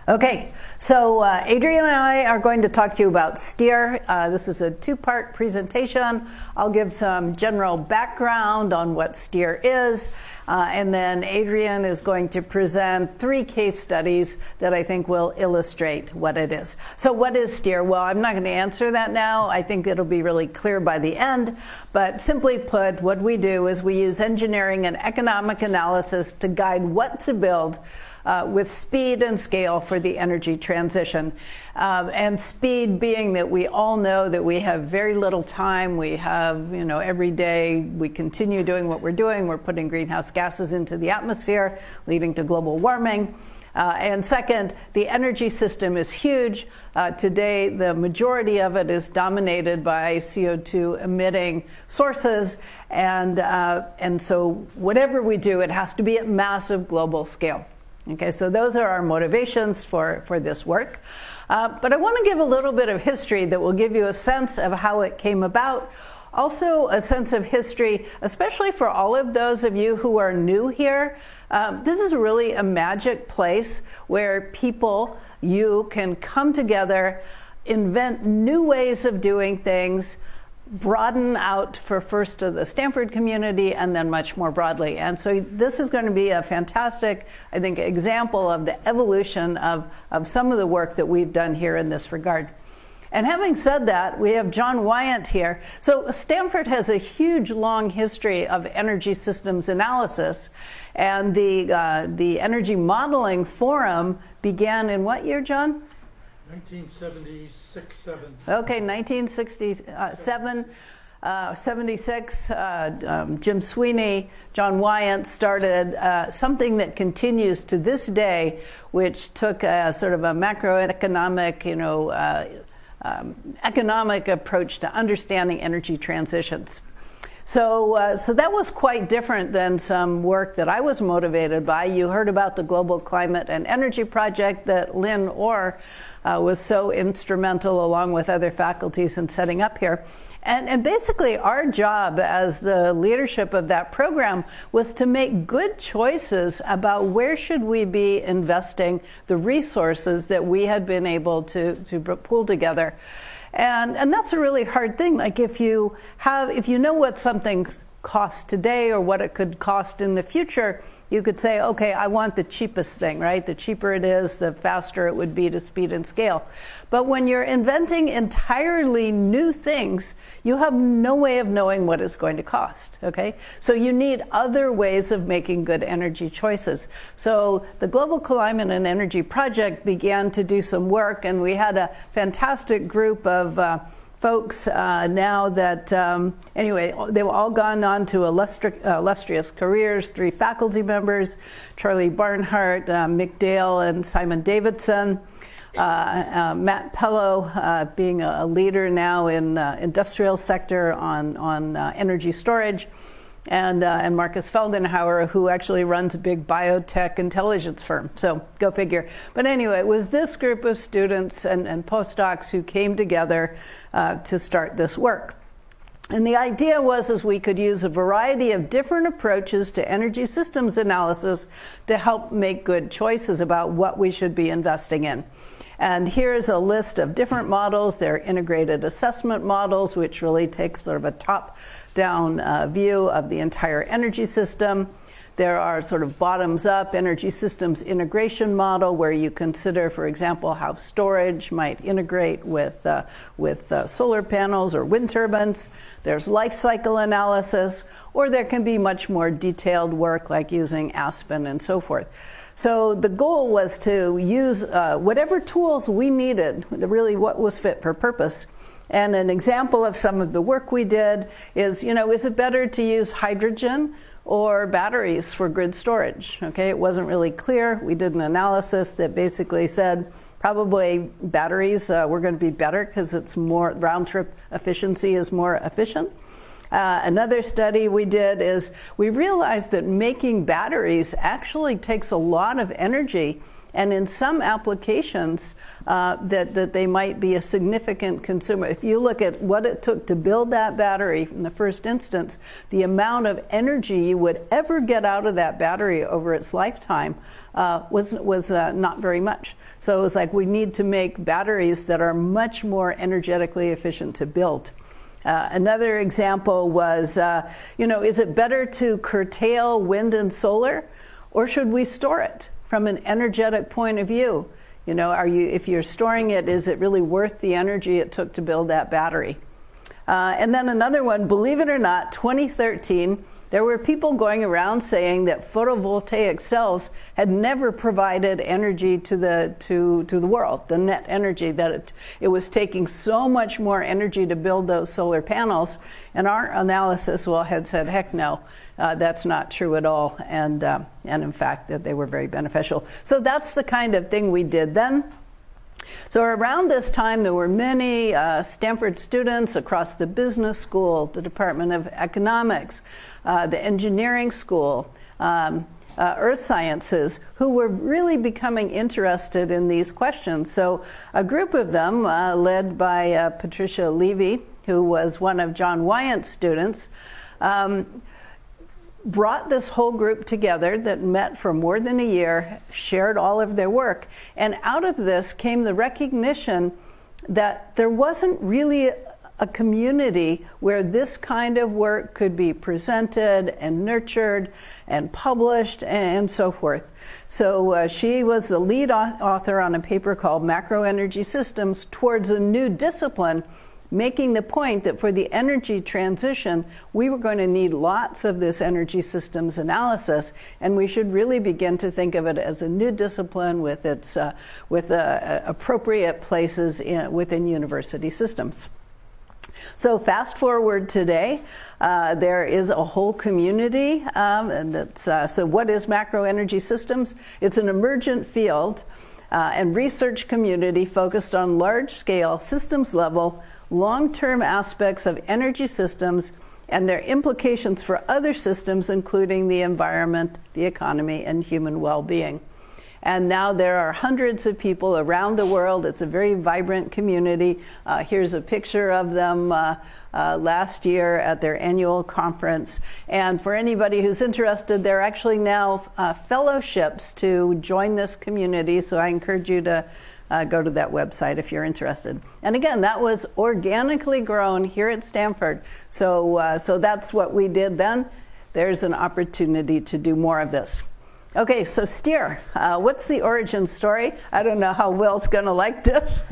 Okay, so Adrian and I are going to talk to you about STEER. This is a two-part presentation. I'll give some general background on what STEER is, and then Adrian is going to present 3 case studies that I think will illustrate what it is. So what is STEER? Well, I'm not going to answer that now. I think it'll be really clear by the end, but simply put, what we do is we use engineering and economic analysis to guide what to build with speed and scale for the energy transition. And speed being that we all know that we have very little time. We have, every day we continue doing what we're doing. We're putting greenhouse gases into the atmosphere, leading to global warming. And second, the energy system is huge. Today, the majority of it is dominated by CO2 emitting sources. And so whatever we do, it has to be at massive global scale. Okay, so those are our motivations for this work. But I want to give a little bit of history that will give you a sense of how it came about. Also a sense of history, especially for all of those of you who are new here. This is really a magic place where you can come together, invent new ways of doing things, broaden out for first to the Stanford community and then much more broadly. And so this is going to be a fantastic, I think, example of the evolution of some of the work that we've done here in this regard. And having said that, we have John Wyant here. So Stanford has a huge, long history of energy systems analysis. And the Energy Modeling Forum began in what year, John? 1976-7. Okay, 1967, 76. Jim Sweeney, John Wyant started something that continues to this day, which took a sort of a macroeconomic, economic approach to understanding energy transitions. So that was quite different than some work that I was motivated by. You heard about the Global Climate and Energy Project that Lynn Orr was so instrumental, along with other faculties, in setting up here. And basically our job as the leadership of that program was to make good choices about where should we be investing the resources that we had been able to pull together. And that's a really hard thing. Like if you know what something costs today or what it could cost in the future, you could say, okay, I want the cheapest thing, right? The cheaper it is, the faster it would be to speed and scale. But when you're inventing entirely new things, you have no way of knowing what it's going to cost, okay? So you need other ways of making good energy choices. So the Global Climate and Energy Project began to do some work, and we had a fantastic group of folks now that, anyway, they've all gone on to illustrious careers. 3 faculty members, Charlie Barnhart, Mick Dale, and Simon Davidson. Matt Pello being a leader now in industrial sector on energy storage. And Marcus Felgenhauer, who actually runs a big biotech intelligence firm. So go figure. But anyway, it was this group of students and postdocs who came together to start this work. And the idea was we could use a variety of different approaches to energy systems analysis to help make good choices about what we should be investing in. And here's a list of different models. They're integrated assessment models, which really take sort of a top-down view of the entire energy system. There are sort of bottoms-up energy systems integration model, where you consider, for example, how storage might integrate with solar panels or wind turbines. There's life cycle analysis, or there can be much more detailed work like using Aspen and so forth. So the goal was to use whatever tools we needed, really what was fit for purpose. And an example of some of the work we did is it better to use hydrogen or batteries for grid storage? Okay, it wasn't really clear. We did an analysis that basically said probably batteries were going to be better because it's more round trip efficiency is more efficient. Another study we did is we realized that making batteries actually takes a lot of energy and in some applications that they might be a significant consumer. If you look at what it took to build that battery in the first instance, the amount of energy you would ever get out of that battery over its lifetime was not very much. So it was like, we need to make batteries that are much more energetically efficient to build. Another example was, is it better to curtail wind and solar, or should we store it from an energetic point of view? If you're storing it, is it really worth the energy it took to build that battery? And then another one, believe it or not, 2013, there were people going around saying that photovoltaic cells had never provided energy to the world, the net energy, that it was taking so much more energy to build those solar panels. And our analysis had said, heck no, that's not true at all. And in fact, that they were very beneficial. So that's the kind of thing we did then. So around this time, there were many Stanford students across the business school, the Department of Economics, the engineering school, earth sciences, who were really becoming interested in these questions. So a group of them, led by Patricia Levy, who was one of John Wyant's students, brought this whole group together that met for more than a year, shared all of their work. And out of this came the recognition that there wasn't really a community where this kind of work could be presented and nurtured and published and so forth. So she was the lead author on a paper called Macro Energy Systems Towards a New Discipline, making the point that for the energy transition, we were going to need lots of this energy systems analysis, and we should really begin to think of it as a new discipline with its appropriate places within university systems. So fast forward today, there is a whole community, so what is macro energy systems? It's an emergent field and research community focused on large-scale, systems-level, long-term aspects of energy systems and their implications for other systems, including the environment, the economy, and human well-being. And now there are hundreds of people around the world. It's a very vibrant community. Here's a picture of them last year at their annual conference. And for anybody who's interested, there are actually now fellowships to join this community. So I encourage you to go to that website if you're interested. And again, that was organically grown here at Stanford. So that's what we did then. There's an opportunity to do more of this. Okay, so STEER, what's the origin story? I don't know how Will's going to like this.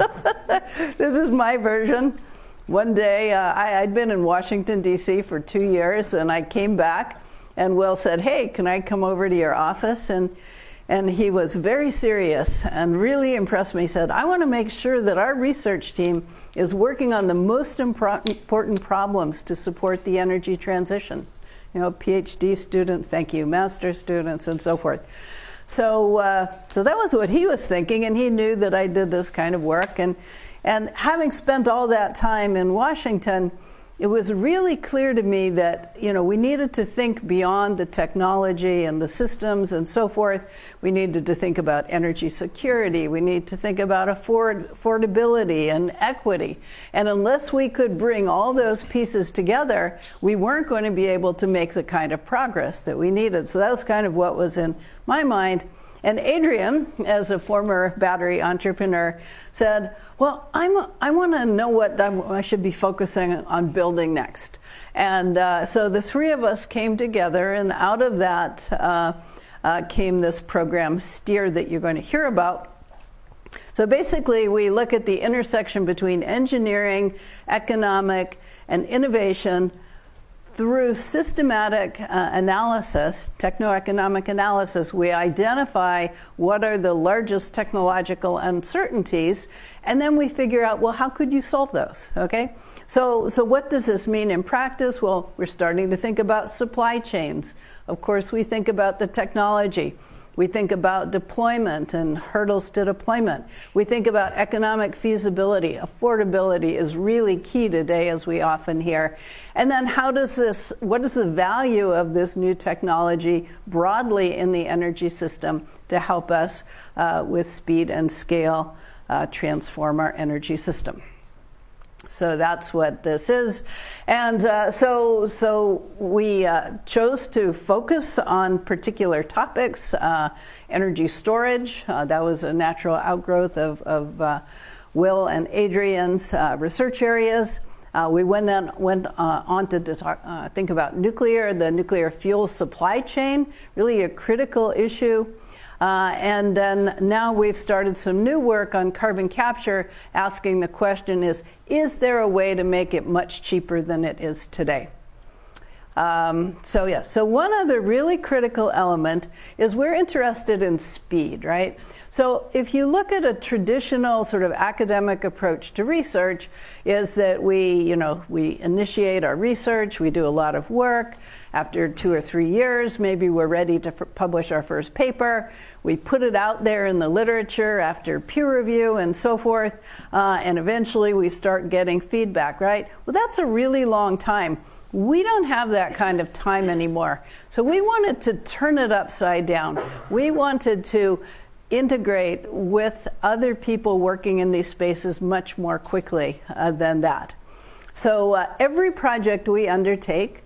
This is my version. One day, I'd been in Washington, D.C. for 2 years, and I came back, and Will said, hey, can I come over to your office? And he was very serious and really impressed me. He said, I want to make sure that our research team is working on the most important problems to support the energy transition. PhD students, thank you, master students, and so forth. So that was what he was thinking, and he knew that I did this kind of work. And having spent all that time in Washington, it was really clear to me that, we needed to think beyond the technology and the systems and so forth. We needed to think about energy security. We need to think about affordability and equity. And unless we could bring all those pieces together, we weren't going to be able to make the kind of progress that we needed. So that was kind of what was in my mind. And Adrian, as a former battery entrepreneur, said, well, I want to know what I should be focusing on building next. And so the three of us came together, and out of that came this program, STEER, that you're going to hear about. So basically, we look at the intersection between engineering, economic, and innovation through systematic analysis, techno-economic analysis. We identify what are the largest technological uncertainties, and then we figure out, well, how could you solve those, okay? So what does this mean in practice? Well, we're starting to think about supply chains. Of course, we think about the technology. We think about deployment and hurdles to deployment. We think about economic feasibility. Affordability is really key today, as we often hear. And then what is the value of this new technology broadly in the energy system to help us with speed and scale transform our energy system. So that's what this is. And so we chose to focus on particular topics. Energy storage, that was a natural outgrowth of Will and Adrian's research areas. We went on to think about nuclear, the nuclear fuel supply chain, really a critical issue. And then now we've started some new work on carbon capture, asking the question is there a way to make it much cheaper than it is today? So one other really critical element is we're interested in speed, right? So if you look at a traditional sort of academic approach to research, is that we initiate our research, we do a lot of work. After 2 or 3 years, maybe we're ready to publish our first paper. We put it out there in the literature after peer review and so forth, and eventually we start getting feedback, right? Well, that's a really long time. We don't have that kind of time anymore. So we wanted to turn it upside down. We wanted to integrate with other people working in these spaces much more quickly than that. So every project we undertake,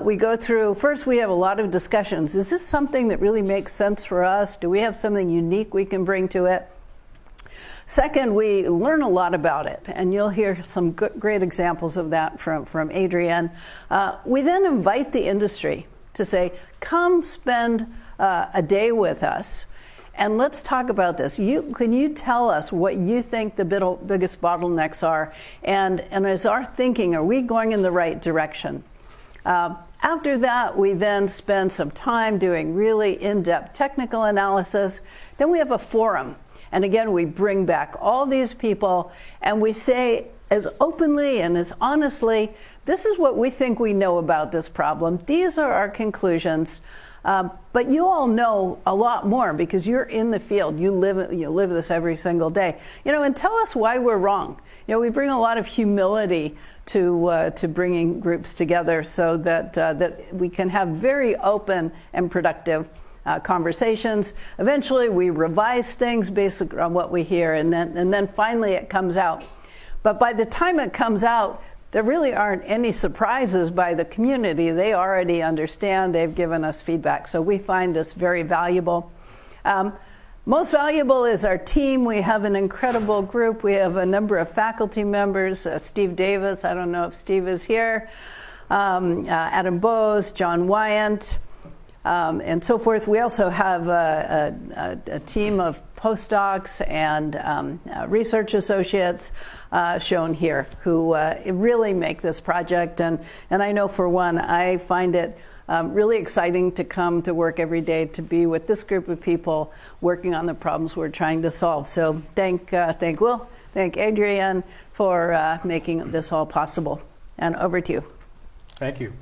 we go through, first we have a lot of discussions. Is this something that really makes sense for us? Do we have something unique we can bring to it? Second, we learn a lot about it, and you'll hear some great examples of that from Adrian. We then invite the industry to say, come spend a day with us, and let's talk about this. Can you tell us what you think the biggest bottlenecks are? And as our thinking, are we going in the right direction? After that, we then spend some time doing really in-depth technical analysis. Then we have a forum. And again, we bring back all these people and we say as openly and as honestly, this is what we think we know about this problem. These are our conclusions. But you all know a lot more because you're in the field. You live this every single day. And tell us why we're wrong. We bring a lot of humility to bringing groups together so that we can have very open and productive conversations. Eventually, we revise things based on what we hear, and then finally it comes out. But by the time it comes out, there really aren't any surprises by the community. They already understand. They've given us feedback. So we find this very valuable. Most valuable is our team. We have an incredible group. We have a number of faculty members. Steve Davis, I don't know if Steve is here. Adam Bose, John Wyant, and so forth. We also have a team of postdocs and research associates shown here who really make this project. And I know for one, I find it really exciting to come to work every day to be with this group of people working on the problems we're trying to solve. So thank Will, thank Adrian for making this all possible. And over to you. Thank you.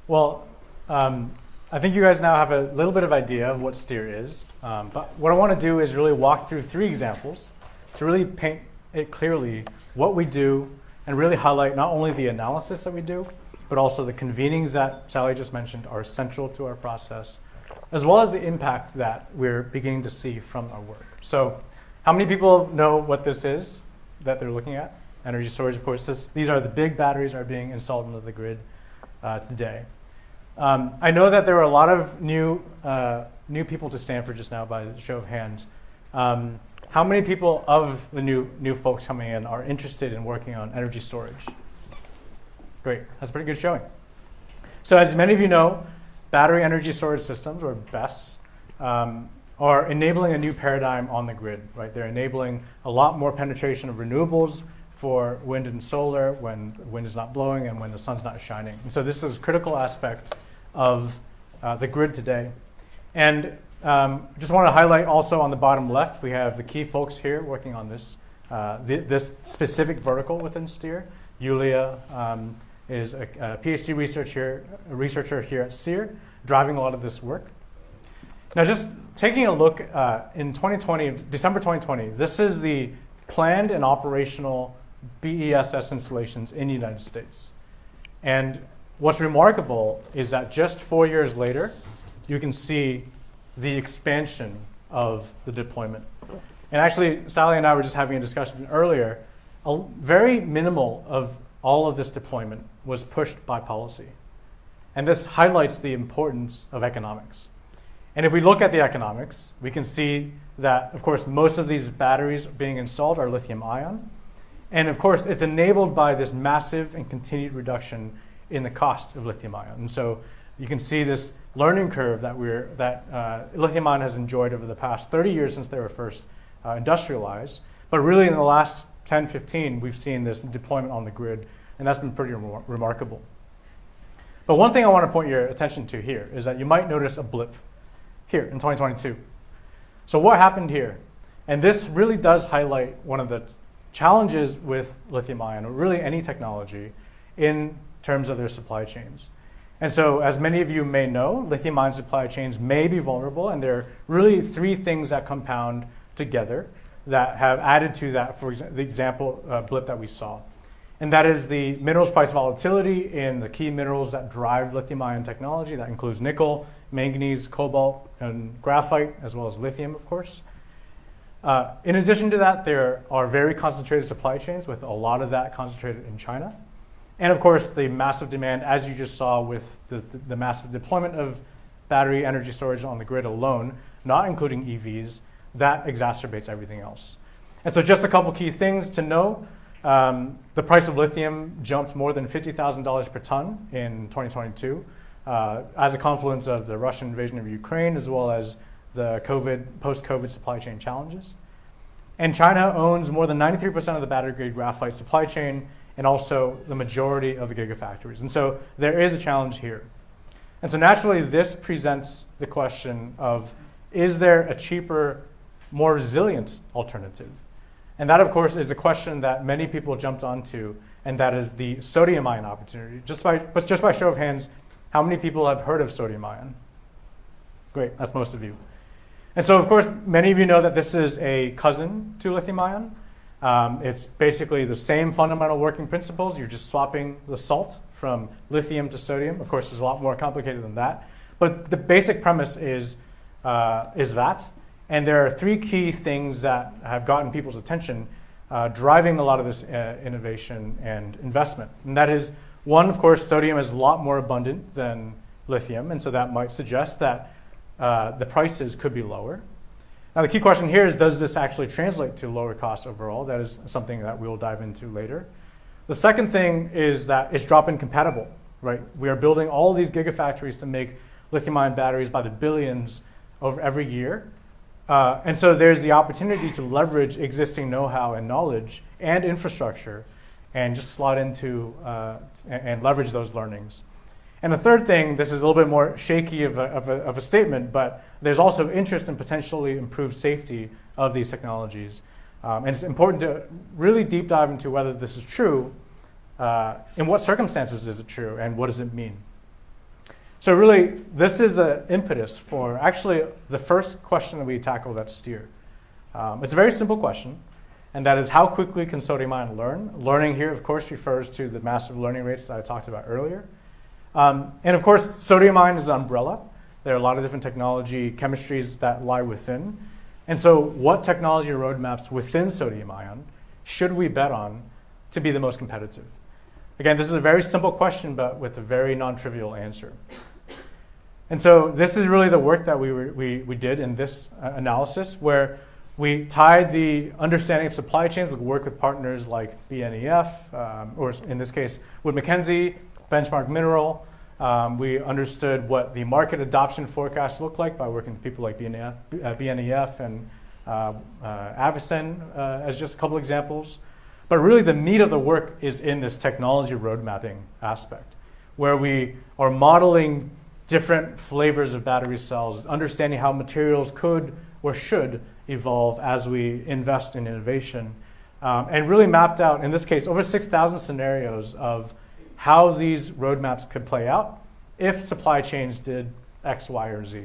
Well, I think you guys now have a little bit of idea of what STEER is. But what I want to do is really walk through 3 examples to really paint it clearly what we do and really highlight not only the analysis that we do, but also the convenings that Sally just mentioned are essential to our process, as well as the impact that we're beginning to see from our work. So how many people know what this is that they're looking at? Energy storage, of course. These are the big batteries that are being installed into the grid today. I know that there are a lot of new people to Stanford just now by the show of hands. How many people of the new folks coming in are interested in working on energy storage? Great, that's a pretty good showing. So as many of you know, battery energy storage systems, or BESS, are enabling a new paradigm on the grid, right? They're enabling a lot more penetration of renewables for wind and solar when the wind is not blowing and when the sun's not shining. And so this is a critical aspect of the grid today. And just want to highlight also on the bottom left, we have the key folks here working on this, this specific vertical within STEER. Yulia is a PhD researcher here at STEER, driving a lot of this work. Now just taking a look in 2020, December 2020, this is the planned and operational BESS installations in the United States. And what's remarkable is that just 4 years later, you can see the expansion of the deployment. And actually, Sally and I were just having a discussion earlier. Very minimal of all of this deployment was pushed by policy. And this highlights the importance of economics. And if we look at the economics, we can see that, of course, most of these batteries being installed are lithium ion. And of course, it's enabled by this massive and continued reduction in the cost of lithium ion. And so you can see this learning curve that lithium ion has enjoyed over the past 30 years since they were first industrialized. But really in the last 10, 15, we've seen this deployment on the grid, and that's been pretty remarkable. But one thing I want to point your attention to here is that you might notice a blip here in 2022. So what happened here? And this really does highlight one of the challenges with lithium ion, or really any technology, in terms of their supply chains. And so, as many of you may know, lithium ion supply chains may be vulnerable, and there are really three things that compound together that have added to that, for example, the example blip that we saw. And that is the minerals price volatility in the key minerals that drive lithium ion technology. That includes nickel, manganese, cobalt, and graphite, as well as lithium, of course. In addition to that, there are very concentrated supply chains, with a lot of that concentrated in China. And of course, the massive demand, as you just saw with the massive deployment of battery energy storage on the grid alone, not including EVs, that exacerbates everything else. And so just a couple key things to know. The price of lithium jumped more than $50,000 per ton in 2022 as a confluence of the Russian invasion of Ukraine, as well as the post-COVID supply chain challenges. And China owns more than 93% of the battery-grade graphite supply chain, and also the majority of the gigafactories. And so there is a challenge here. And so naturally, this presents the question of, is there a cheaper, more resilient alternative? And that, of course, is a question that many people jumped onto, and that is the sodium ion opportunity. Just by show of hands, how many people have heard of sodium ion? Great, that's most of you. And so, of course, many of you know that this is a cousin to lithium ion. It's basically the same fundamental working principles. You're just swapping the salt from lithium to sodium. Of course, it's a lot more complicated than that. But the basic premise is that. And there are three key things that have gotten people's attention, driving a lot of this innovation and investment. And that is, one, of course, sodium is a lot more abundant than lithium. And so that might suggest that the prices could be lower. Now, the key question here is, does this actually translate to lower costs overall? That is something that we'll dive into later. The second thing is that it's drop-in compatible, right? We are building all of these gigafactories to make lithium-ion batteries by the billions over every year. And so there's the opportunity to leverage existing know-how and knowledge and infrastructure and just slot into and leverage those learnings. And the third thing, this is a little bit more shaky of a statement, but there's also interest in potentially improved safety of these technologies. And it's important to really deep dive into whether this is true, in what circumstances is it true, and what does it mean? So really, this is the impetus for actually the first question that we tackled at STEER. It's a very simple question, and that is, how quickly can sodium ion learn? Learning here, of course, refers to the massive learning rates that I talked about earlier. And of course, sodium ion is an umbrella. There are a lot of different technology chemistries that lie within. And so what technology roadmaps within sodium ion should we bet on to be the most competitive? Again, this is a very simple question, but with a very non-trivial answer. And so this is really the work that we did in this analysis, where we tied the understanding of supply chains. We work with partners like BNEF, or in this case, Wood Mackenzie, Benchmark Mineral. We understood what the market adoption forecasts look like by working with people like BNEF and Avicen as just a couple examples. But really the meat of the work is in this technology road mapping aspect, where we are modeling different flavors of battery cells, understanding how materials could or should evolve as we invest in innovation, and really mapped out, in this case, over 6,000 scenarios of how these roadmaps could play out if supply chains did X, Y, or Z.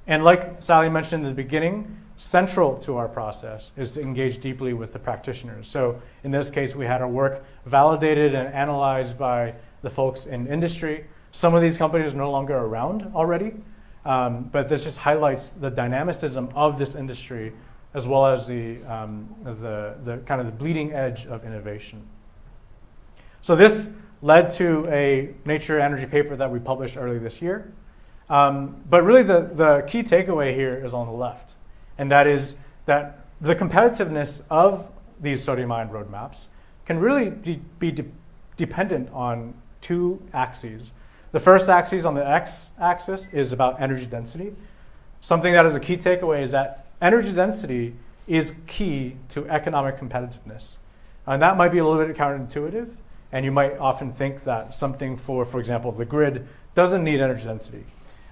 And like Sally mentioned in the beginning, central to our process is to engage deeply with the practitioners. So in this case, we had our work validated and analyzed by the folks in industry. Some of these companies are no longer around already, But this just highlights the dynamicism of this industry, as well as the kind of the bleeding edge of innovation. So this led to a Nature Energy paper that we published early this year. But really the key takeaway here is on the left, and that is that the competitiveness of these sodium-ion roadmaps can really be dependent on two axes. The first axis on the x-axis is about energy density. Something that is a key takeaway is that energy density is key to economic competitiveness. And that might be a little bit counterintuitive, and you might often think that something for example, the grid doesn't need energy density.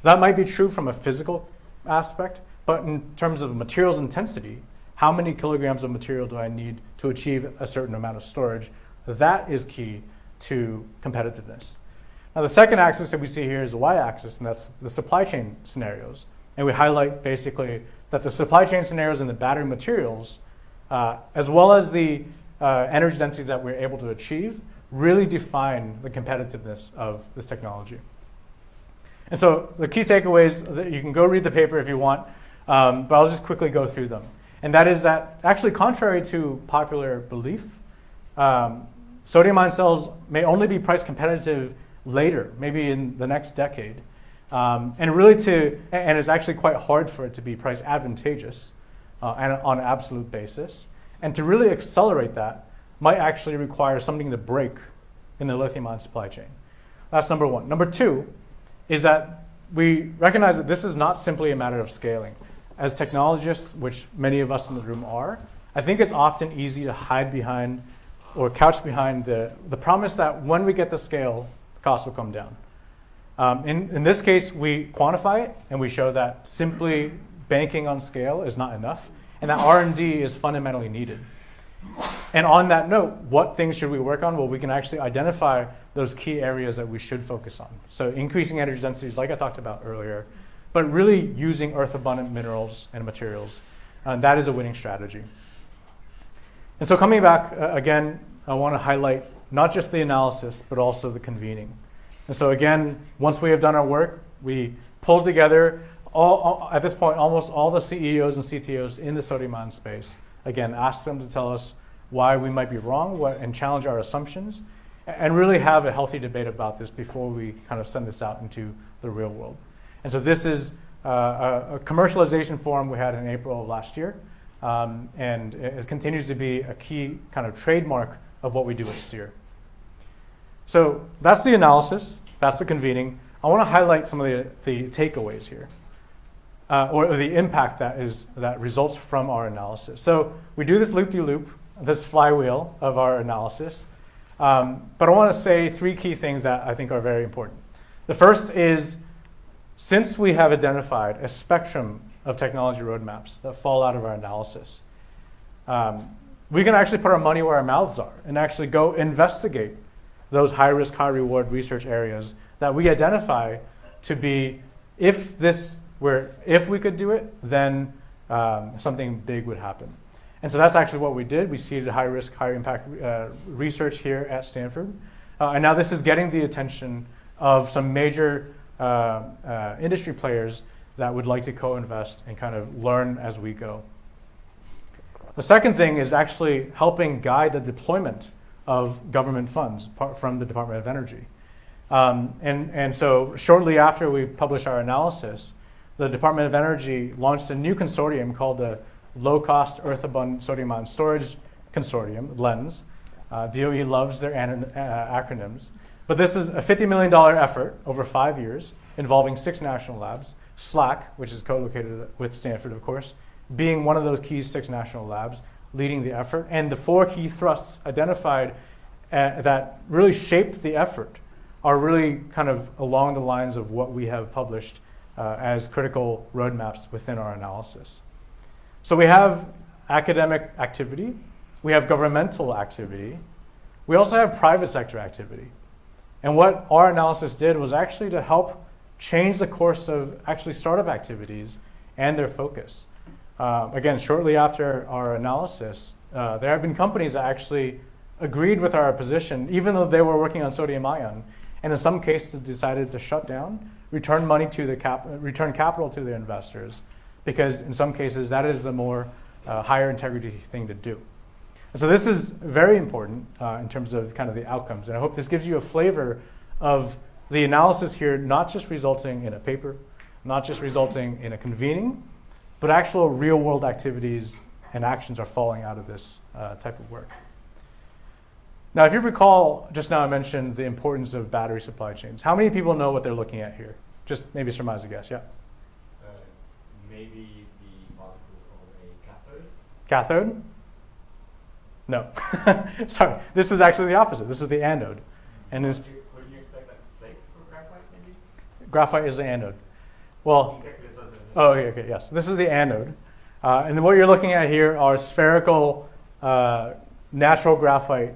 That might be true from a physical aspect, but in terms of materials intensity, how many kilograms of material do I need to achieve a certain amount of storage? That is key to competitiveness. Now, the second axis that we see here is the y-axis, and that's the supply chain scenarios. And we highlight basically that the supply chain scenarios in the battery materials, as well as the energy density that we're able to achieve, really define the competitiveness of this technology. And so the key takeaways, you can go read the paper if you want, but I'll just quickly go through them. And that is that, actually contrary to popular belief, sodium-ion cells may only be price competitive later, maybe in the next decade. And it's actually quite hard for it to be price advantageous and on an absolute basis. And to really accelerate that might actually require something to break in the lithium-ion supply chain. That's number one. Number two is that we recognize that this is not simply a matter of scaling. As technologists, which many of us in the room are, I think it's often easy to hide behind or couch behind the promise that when we get to scale, the cost will come down. In this case, we quantify it, and we show that simply banking on scale is not enough, and that R&D is fundamentally needed. And on that note, what things should we work on? Well, we can actually identify those key areas that we should focus on. So increasing energy densities, like I talked about earlier, but really using earth-abundant minerals and materials. That is a winning strategy. And so coming back, again, I want to highlight not just the analysis, but also the convening. And so again, once we have done our work, we pulled together, at this point, almost all the CEOs and CTOs in the sodium-ion space. Again, ask them to tell us why we might be wrong and challenge our assumptions, and really have a healthy debate about this before we kind of send this out into the real world. And so this is a commercialization forum we had in April of last year, and it continues to be a key kind of trademark of what we do at Steer. So that's the analysis, that's the convening. I want to highlight some of the takeaways here, or the impact that results from our analysis. So we do this loop-de-loop, this flywheel of our analysis, but I want to say three key things that I think are very important. The first is, since we have identified a spectrum of technology roadmaps that fall out of our analysis, we can actually put our money where our mouths are and actually go investigate those high-risk, high-reward research areas that we identify to be, if we could do it, then something big would happen. And so that's actually what we did. We seeded high-risk, high-impact research here at Stanford. And now this is getting the attention of some major industry players that would like to co-invest and kind of learn as we go. The second thing is actually helping guide the deployment of government funds from the Department of Energy. And so shortly after we published our analysis, the Department of Energy launched a new consortium called the Low-Cost Earth-Abundant Sodium-Ion Storage Consortium, LENS. DOE loves their acronyms. But this is a $50 million effort over 5 years involving 6 national labs, SLAC, which is co-located with Stanford, of course, being one of those key 6 national labs, leading the effort. And the 4 key thrusts identified that really shaped the effort are really kind of along the lines of what we have published as critical roadmaps within our analysis. So we have academic activity, we have governmental activity, we also have private sector activity. And what our analysis did was actually to help change the course of actually startup activities and their focus. Again, shortly after our analysis, there have been companies that actually agreed with our position, even though they were working on sodium ion, and in some cases decided to shut down return return capital to their investors, because in some cases that is the more higher integrity thing to do. And so this is very important in terms of kind of the outcomes. And I hope this gives you a flavor of the analysis here, not just resulting in a paper, not just resulting in a convening, but actual real world activities and actions are falling out of this type of work. Now, if you recall, just now I mentioned the importance of battery supply chains. How many people know what they're looking at here? Just maybe surmise a guess, yeah? Maybe the particles of a cathode? Cathode? No. Sorry, this is actually the opposite. This is the anode. And Would you expect that flakes for graphite, maybe? Graphite is the anode. Well, Exactly, so oh, okay, yes. This is the anode. And then what you're looking at here are spherical natural graphite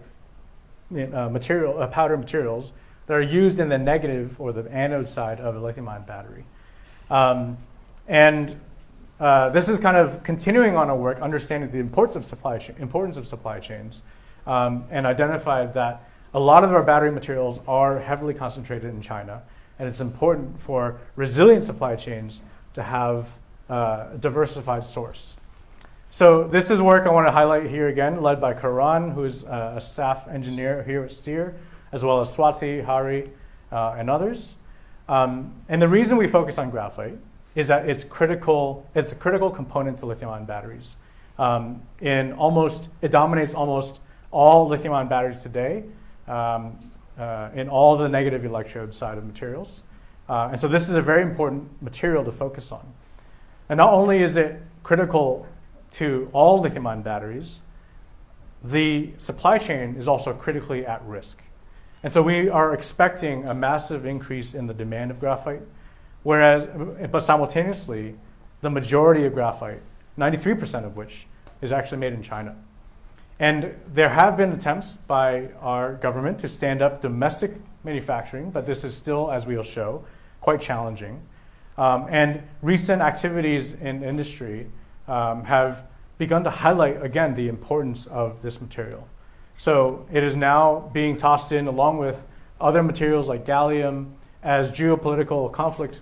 powder materials that are used in the negative or the anode side of a lithium-ion battery. This is kind of continuing on our work, understanding the importance of supply chains, and identified that a lot of our battery materials are heavily concentrated in China, and it's important for resilient supply chains to have a diversified source. So this is work I want to highlight here again, led by Karan, who's a staff engineer here at STEER, as well as Swati, Hari, and others. And the reason we focused on graphite is that it's a critical component to lithium-ion batteries. It dominates almost all lithium-ion batteries today in all the negative electrode side of materials. And so this is a very important material to focus on. And not only is it critical to all lithium-ion batteries, the supply chain is also critically at risk. And so we are expecting a massive increase in the demand of graphite, but simultaneously, the majority of graphite, 93% of which, is actually made in China. And there have been attempts by our government to stand up domestic manufacturing, but this is still, as we will show, quite challenging. And recent activities in industry have begun to highlight, again, the importance of this material. So it is now being tossed in along with other materials like gallium as geopolitical conflict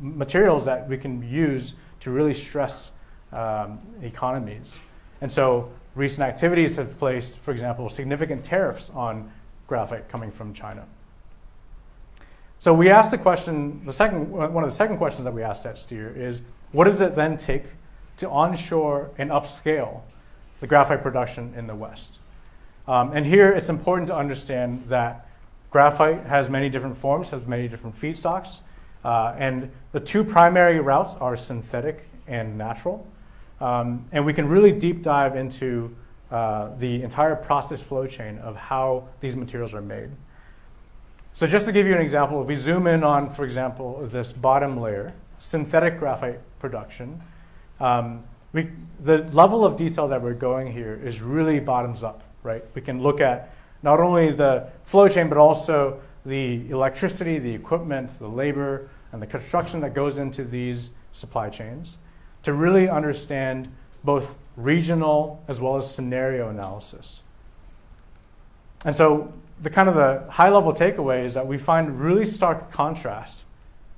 materials that we can use to really stress economies. And so recent activities have placed, for example, significant tariffs on graphite coming from China. So we asked the question, one of the second questions that we asked at STEER is, what does it then take to onshore and upscale the graphite production in the West? And here it's important to understand that graphite has many different forms, has many different feedstocks, and the two primary routes are synthetic and natural. And we can really deep dive into the entire process flow chain of how these materials are made. So just to give you an example, if we zoom in on, for example, this bottom layer, synthetic graphite production, the level of detail that we're going here is really bottoms up, right? We can look at not only the flow chain, but also the electricity, the equipment, the labor, and the construction that goes into these supply chains to really understand both regional as well as scenario analysis. And so the high level takeaway is that we find really stark contrast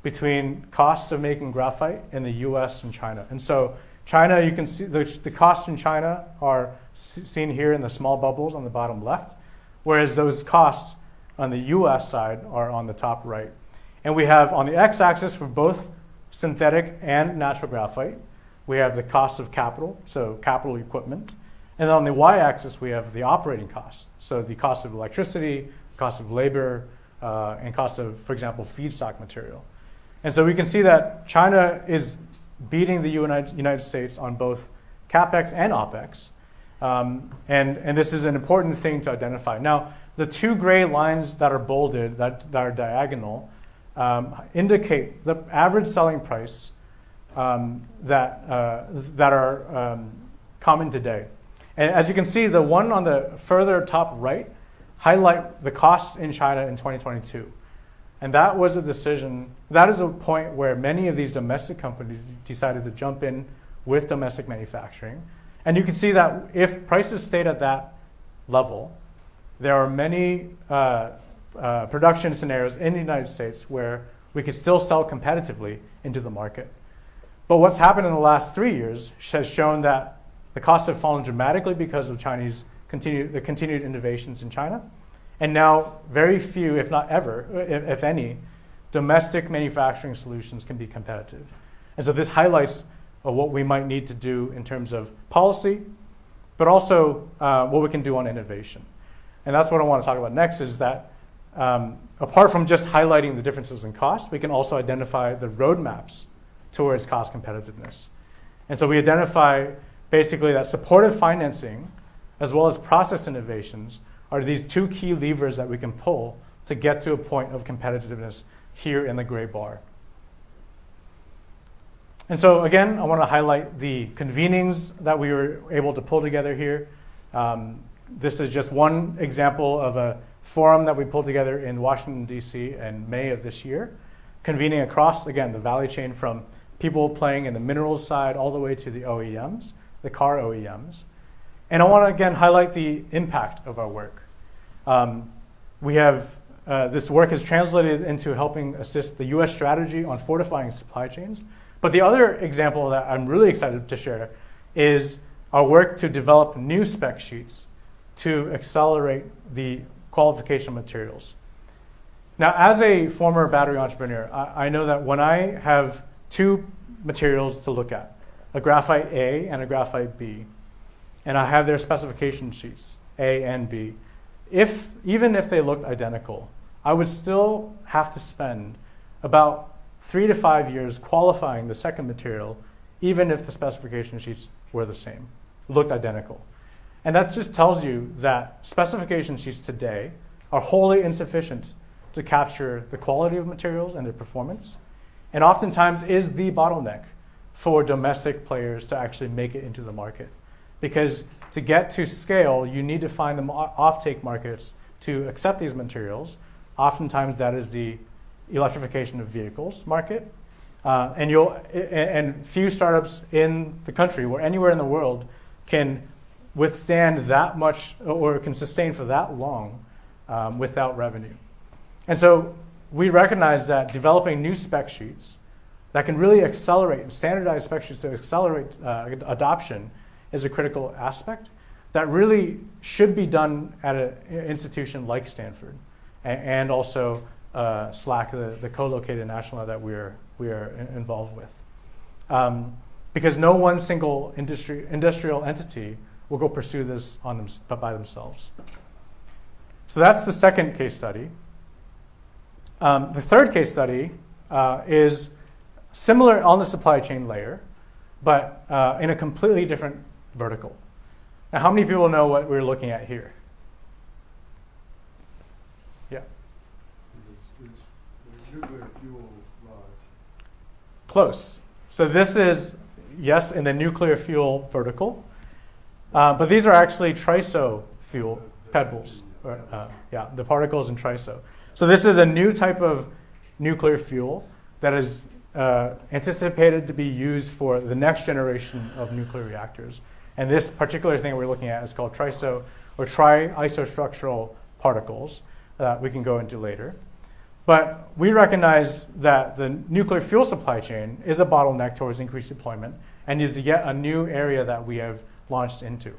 between costs of making graphite in the US and China. And so China, you can see the costs in China are seen here in the small bubbles on the bottom left, whereas those costs on the US side are on the top right. And we have on the x-axis for both synthetic and natural graphite, we have the cost of capital, so capital equipment. And then on the y-axis, we have the operating costs, so the cost of electricity, cost of labor, and cost of, for example, feedstock material. And so we can see that China is beating the United States on both CapEx and OpEx. And this is an important thing to identify. Now, the two gray lines that are bolded, that are diagonal, indicate the average selling price that are common today. And as you can see, the one on the further top right highlight the costs in China in 2022. And that was a decision, that is a point where many of these domestic companies decided to jump in with domestic manufacturing. And you can see that if prices stayed at that level, there are many production scenarios in the United States where we could still sell competitively into the market. But what's happened in the last 3 years has shown that the costs have fallen dramatically because of the continued innovations in China. And now very few, if not ever, if any, domestic manufacturing solutions can be competitive. And so this highlights what we might need to do in terms of policy, but also what we can do on innovation. And that's what I want to talk about next, is that apart from just highlighting the differences in cost, we can also identify the roadmaps towards cost competitiveness. And so we identify basically that supportive financing as well as process innovations are these two key levers that we can pull to get to a point of competitiveness here in the gray bar. And so again, I want to highlight the convenings that we were able to pull together here. This is just one example of a forum that we pulled together in Washington, D.C. in May of this year, convening across, again, the value chain from people playing in the minerals side all the way to the OEMs, the car OEMs. And I want to, again, highlight the impact of our work. This work is translated into helping assist the U.S. strategy on fortifying supply chains. But the other example that I'm really excited to share is our work to develop new spec sheets to accelerate the qualification materials. Now, as a former battery entrepreneur, I know that when I have two materials to look at, a graphite A and a graphite B, and I have their specification sheets, A and B, even if they looked identical, I would still have to spend about 3 to 5 years qualifying the second material, even if the specification sheets were the same, looked identical. And that just tells you that specification sheets today are wholly insufficient to capture the quality of materials and their performance, and oftentimes is the bottleneck for domestic players to actually make it into the market. Because to get to scale, you need to find the offtake markets to accept these materials. Oftentimes that is the electrification of vehicles market. And few startups in the country or anywhere in the world can withstand that much or can sustain for that long without revenue. And so we recognize that developing new spec sheets that can really accelerate, standardized spec sheets to accelerate adoption is a critical aspect that really should be done at an institution like Stanford and also SLAC, the co-located national lab that we are involved with. Because no one single industrial entity will go pursue this by themselves. So that's the second case study. The third case study is similar on the supply chain layer, but in a completely different vertical. Now, how many people know what we're looking at here? Yeah. It's nuclear fuel rods. Close. So this is, yes, in the nuclear fuel vertical, but these are actually triso fuel pebbles. The particles in triso. So this is a new type of nuclear fuel that is anticipated to be used for the next generation of nuclear reactors. And this particular thing we're looking at is called triso or tri-isostructural particles that we can go into later. But we recognize that the nuclear fuel supply chain is a bottleneck towards increased deployment and is yet a new area that we have launched into.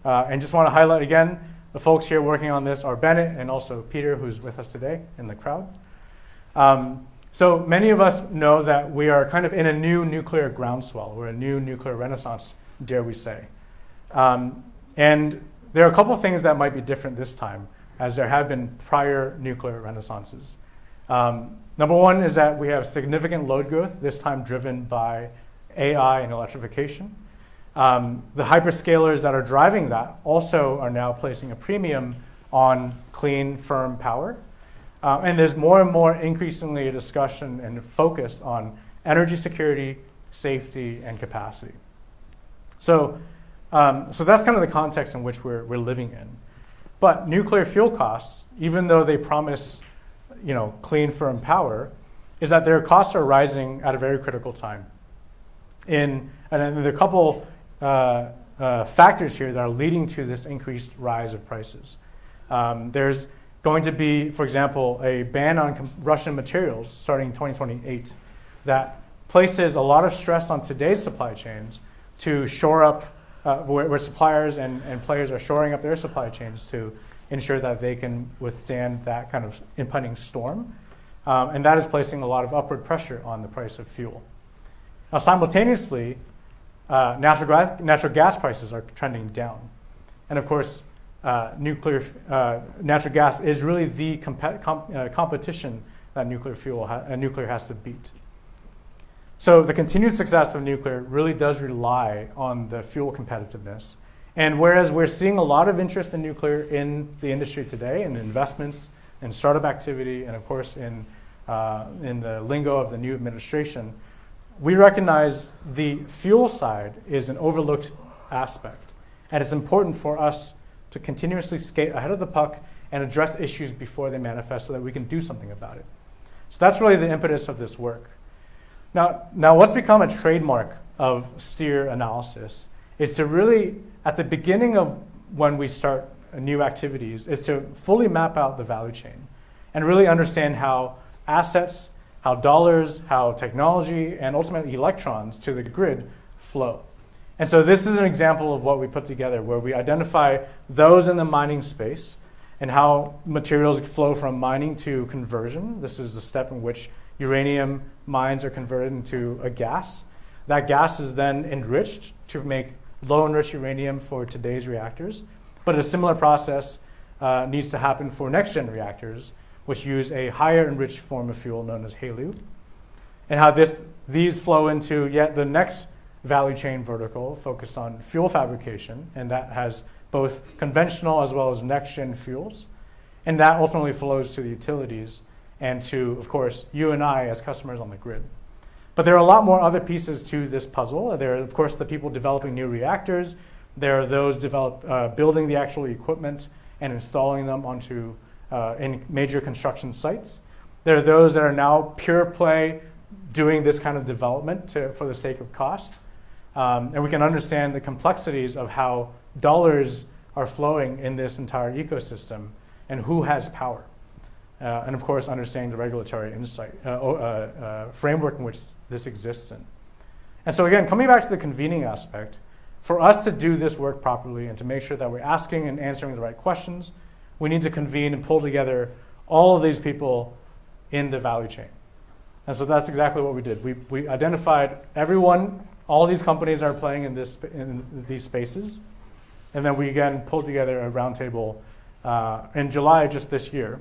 And just want to highlight again, the folks here working on this are Bennett and also Peter, who's with us today in the crowd. So many of us know that we are kind of in a new nuclear groundswell. We're a new nuclear renaissance, dare we say. And there are a couple of things that might be different this time, as there have been prior nuclear renaissances. Number one is that we have significant load growth, this time driven by AI and electrification. The hyperscalers that are driving that also are now placing a premium on clean, firm power. And there's more and more increasingly a discussion and focus on energy security, safety, and capacity. So that's kind of the context in which we're living in. But nuclear fuel costs, even though they promise, clean, firm power, is that their costs are rising at a very critical time. And then there are a couple factors here that are leading to this increased rise of prices. There's going to be, for example, a ban on Russian materials starting in 2028 that places a lot of stress on today's supply chains to shore up, where suppliers and players are shoring up their supply chains to ensure that they can withstand that kind of impending storm. And that is placing a lot of upward pressure on the price of fuel. Now, simultaneously, natural gas prices are trending down. And of course, natural gas is really the competition that nuclear has to beat. So the continued success of nuclear really does rely on the fuel competitiveness. And whereas we're seeing a lot of interest in nuclear in the industry today, and investments and startup activity, and of course in the lingo of the new administration, we recognize the fuel side is an overlooked aspect. And it's important for us to continuously skate ahead of the puck and address issues before they manifest so that we can do something about it. So that's really the impetus of this work. Now what's become a trademark of STEER analysis is to really, at the beginning of when we start new activities, is to fully map out the value chain and really understand how assets, how dollars, how technology, and ultimately electrons to the grid flow. And so this is an example of what we put together, where we identify those in the mining space and how materials flow from mining to conversion. This is the step in which uranium mines are converted into a gas. That gas is then enriched to make low enriched uranium for today's reactors. But a similar process needs to happen for next-gen reactors, which use a higher enriched form of fuel known as HALEU, and how these flow into yet the next value chain vertical focused on fuel fabrication, and that has both conventional as well as next-gen fuels. And that ultimately flows to the utilities and to, of course, you and I as customers on the grid. But there are a lot more other pieces to this puzzle. There are, of course, the people developing new reactors. There are those building the actual equipment and installing them onto in major construction sites. There are those that are now pure play doing this kind of development for the sake of cost. And we can understand the complexities of how dollars are flowing in this entire ecosystem and who has power. And of course, understanding the regulatory framework in which this exists in. And so again, coming back to the convening aspect, for us to do this work properly and to make sure that we're asking and answering the right questions, we need to convene and pull together all of these people in the value chain. And so that's exactly what we did. We identified everyone, all these companies are playing in these spaces, and then we again pulled together a roundtable in July just this year.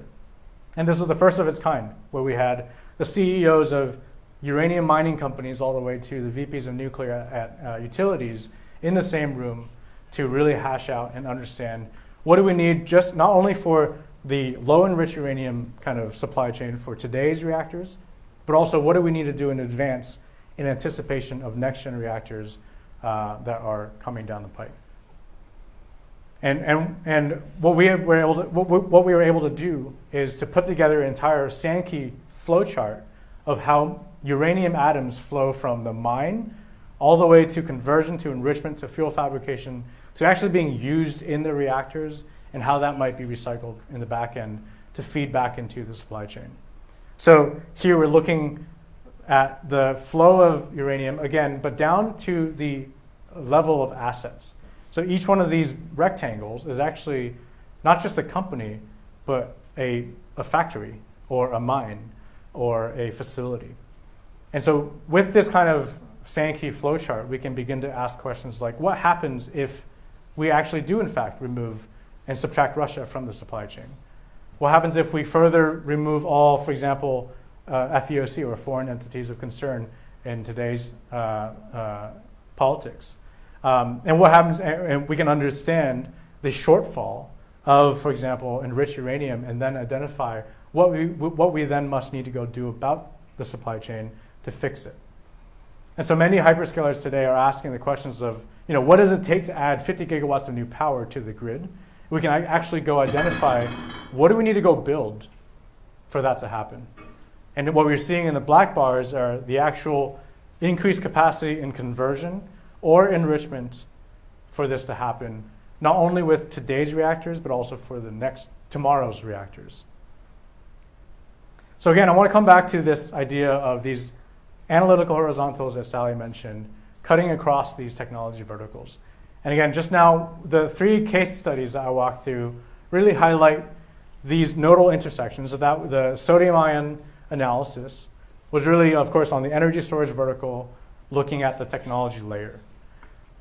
And this was the first of its kind, where we had the CEOs of uranium mining companies all the way to the VPs of nuclear at utilities in the same room to really hash out and understand what do we need just not only for the low enriched uranium kind of supply chain for today's reactors, but also what do we need to do in advance in anticipation of next-gen reactors that are coming down the pipe. And what we were able to do is to put together an entire Sankey flowchart of how uranium atoms flow from the mine all the way to conversion, to enrichment, to fuel fabrication, to actually being used in the reactors, and how that might be recycled in the back end to feed back into the supply chain. So here we're looking at the flow of uranium, again, but down to the level of assets. So each one of these rectangles is actually not just a company, but a factory or a mine or a facility. And so with this kind of Sankey flowchart, we can begin to ask questions like, what happens if we actually do in fact remove and subtract Russia from the supply chain? What happens if we further remove all, for example, FEOC or foreign entities of concern in today's politics? And what happens, and we can understand the shortfall of, for example, enriched uranium, and then identify what we then must need to go do about the supply chain to fix it. And so many hyperscalers today are asking the questions of, what does it take to add 50 gigawatts of new power to the grid? We can actually go identify what do we need to go build for that to happen. And what we're seeing in the black bars are the actual increased capacity in conversion or enrichment for this to happen, not only with today's reactors, but also for the next tomorrow's reactors. So again, I want to come back to this idea of these analytical horizontals that Sally mentioned, cutting across these technology verticals. And again, just now, the 3 case studies that I walked through really highlight these nodal intersections. So that the sodium ion analysis was really, of course, on the energy storage vertical, looking at the technology layer.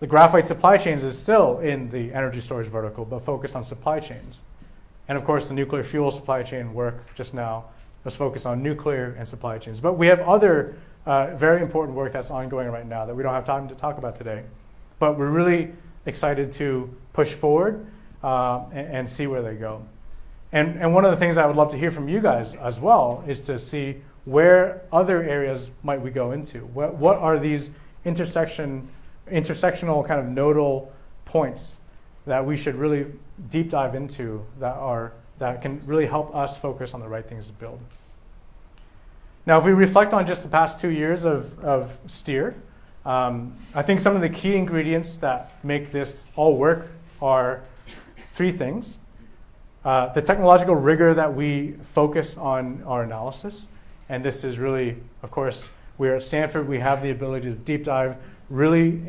The graphite supply chains is still in the energy storage vertical, but focused on supply chains. And of course, the nuclear fuel supply chain work just now was focused on nuclear and supply chains. But we have other very important work that's ongoing right now that we don't have time to talk about today. But we're really excited to push forward and see where they go. And one of the things I would love to hear from you guys as well is to see where other areas might we go into. What are these intersectional kind of nodal points that we should really deep dive into that can really help us focus on the right things to build. Now, if we reflect on just the past 2 years of STEER, I think some of the key ingredients that make this all work are 3 things. The technological rigor that we focus on our analysis, and this is really, of course, we're at Stanford, we have the ability to deep dive really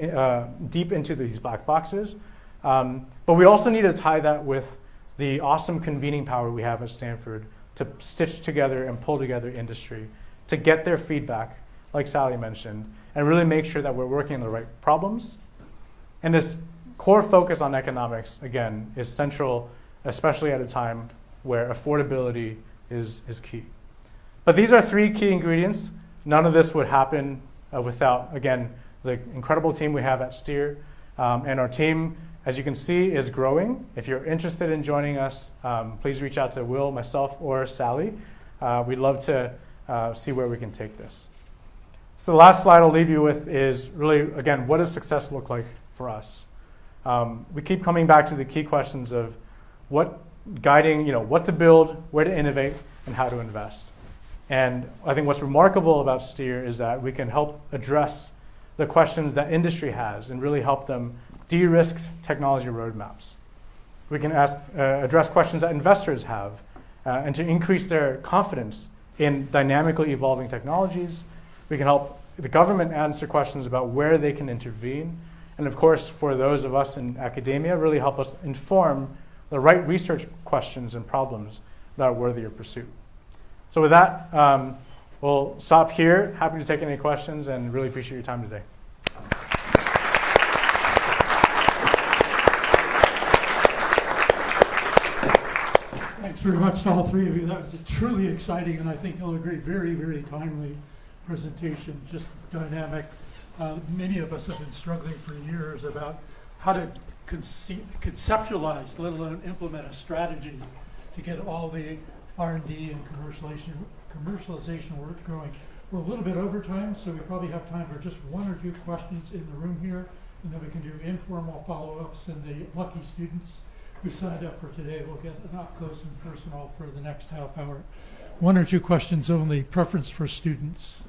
deep into these black boxes, but we also need to tie that with the awesome convening power we have at Stanford to stitch together and pull together industry, to get their feedback, like Sally mentioned, and really make sure that we're working on the right problems. And this core focus on economics, again, is central, especially at a time where affordability is key. But these are 3 key ingredients. None of this would happen without, again, the incredible team we have at STEER. And our team, as you can see, is growing. If you're interested in joining us, please reach out to Will, myself, or Sally. We'd love to see where we can take this. So the last slide I'll leave you with is really, again, what does success look like for us? We keep coming back to the key questions of what guiding, what to build, where to innovate, and how to invest. And I think what's remarkable about STEER is that we can help address the questions that industry has and really help them de-risk technology roadmaps. We can address questions that investors have and to increase their confidence in dynamically evolving technologies. We can help the government answer questions about where they can intervene. And of course, for those of us in academia, really help us inform the right research questions and problems that are worthy of pursuit. So with that, we'll stop here. Happy to take any questions and really appreciate your time today. Thanks very much to all 3 of you. That was a truly exciting, and I think you'll agree, very, very timely presentation, just dynamic. Many of us have been struggling for years about how to conceptualize, let alone implement a strategy to get all the R&D and commercialization work going. We're a little bit over time, so we probably have time for just 1 or 2 questions in the room here, and then we can do informal follow-ups, and the lucky students who signed up for today will get an up close and personal for the next half hour. 1 or 2 questions only, preference for students.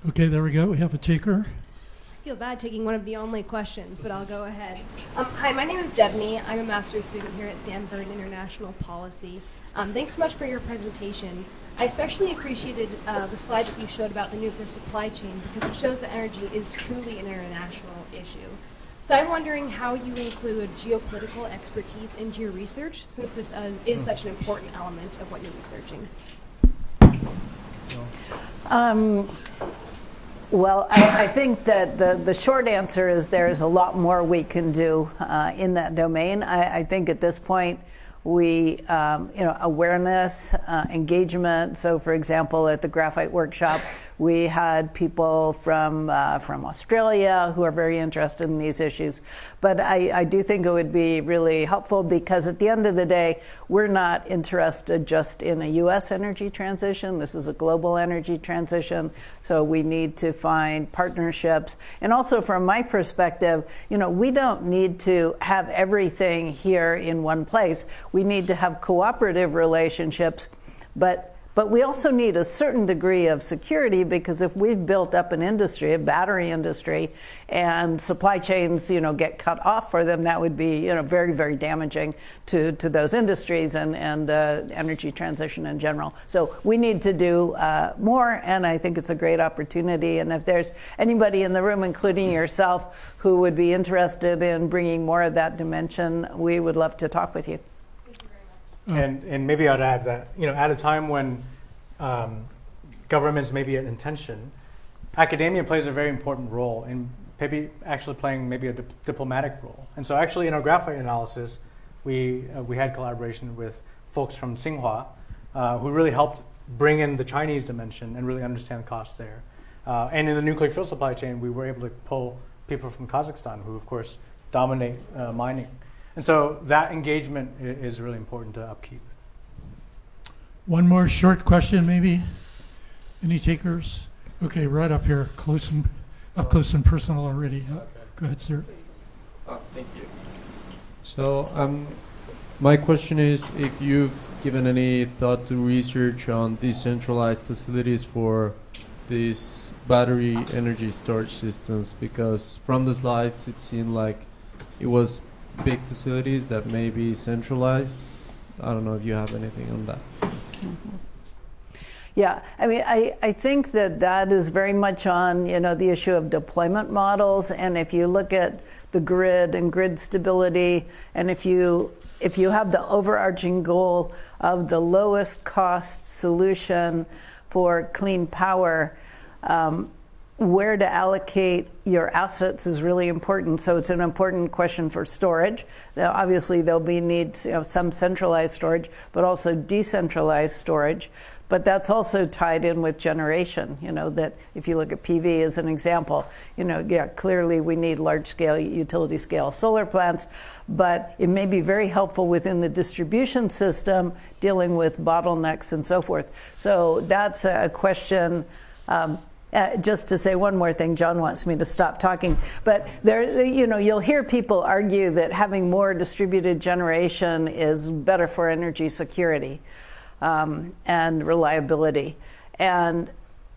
Okay, there we go. We have a taker. I feel bad taking one of the only questions, but I'll go ahead. Hi, my name is Debney. I'm a master's student here at Stanford International Policy. Thanks so much for your presentation. I especially appreciated the slide that you showed about the nuclear supply chain because it shows that energy is truly an international issue. So I'm wondering how you include geopolitical expertise into your research, since this is such an important element of what you're researching. Well, I think that the short answer is there is a lot more we can do in that domain. I think at this point, we, awareness, engagement. So, for example, at the graphite workshop, we had people from Australia who are very interested in these issues. But I do think it would be really helpful because at the end of the day, we're not interested just in a U.S. energy transition. This is a global energy transition. So we need to find partnerships. And also from my perspective, we don't need to have everything here in one place. We need to have cooperative relationships, but But we also need a certain degree of security, because if we've built up an industry, a battery industry, and supply chains, get cut off for them, that would be, very, very damaging to those industries and the energy transition in general. So we need to do more, and I think it's a great opportunity. And if there's anybody in the room, including yourself, who would be interested in bringing more of that dimension, we would love to talk with you. And maybe I'd add that, at a time when governments may be in tension, academia plays a very important role in maybe actually playing maybe a diplomatic role. And so actually in our graphite analysis, we had collaboration with folks from Tsinghua who really helped bring in the Chinese dimension and really understand the cost there. And in the nuclear fuel supply chain, we were able to pull people from Kazakhstan, who of course dominate mining. And so that engagement is really important to upkeep. One more short question, maybe. Any takers? Okay, right up here, up close and personal already. Go ahead, sir. Thank you. So my question is if you've given any thought to research on decentralized facilities for these battery energy storage systems, because from the slides it seemed like it was big facilities that may be centralized. I don't know if you have anything on that. Yeah, I mean, I think that is very much on, the issue of deployment models. And if you look at the grid and grid stability, and if you have the overarching goal of the lowest cost solution for clean power, where to allocate your assets is really important. So it's an important question for storage. Now, obviously, there'll be needs, some centralized storage, but also decentralized storage. But that's also tied in with generation, that if you look at PV as an example, clearly we need large-scale, utility-scale solar plants, but it may be very helpful within the distribution system dealing with bottlenecks and so forth. So that's a question. Just to say one more thing, John wants me to stop talking, but you'll hear people argue that having more distributed generation is better for energy security and reliability. And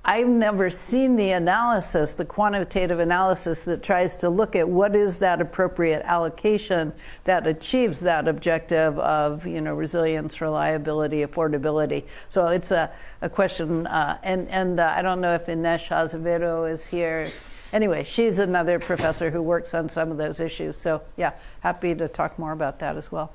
I've never seen the analysis, the quantitative analysis that tries to look at what is that appropriate allocation that achieves that objective of, resilience, reliability, affordability. So it's a question, and I don't know if Ines Azevedo is here. Anyway, she's another professor who works on some of those issues. So yeah, happy to talk more about that as well.